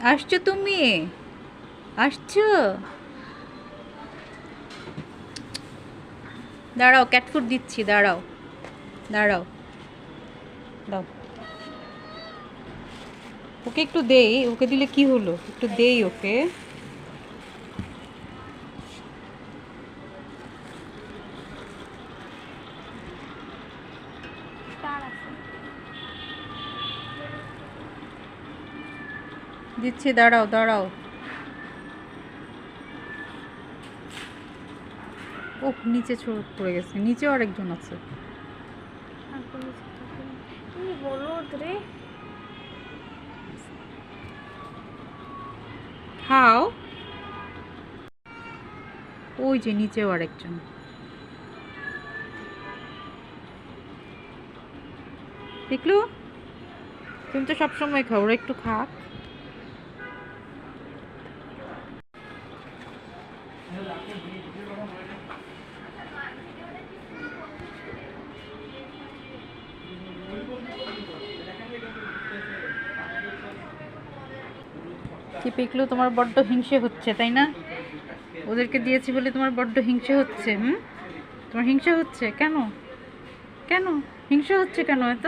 আসছো তুমি? আসছো? দাঁড়াও, ক্যাট ফুড দিচ্ছি, দাঁড়াও। দাঁড়াও, দাও। ওকে একটু দেই, ওকে দিলে কি হলো, একটু দেই ওকে। দিচ্ছি, দাঁড়াও দাঁড়াও। ও নিচে পড়ে গেছে, নিচেও আরেকজন আছে। খাও। ওই যে নিচেও আরেকজন। দেখলো, তুমি তো সবসময় খাও, ওরা একটু খাক। কি পিকলু, তোমার বড্ড হিংসে হচ্ছে তাই না? ওদেরকে দিয়েছি বলে তোমার বড্ড হিংসে হচ্ছে? তোমার হিংসে হচ্ছে কেন? কেন হিংসে হচ্ছে কেন এত?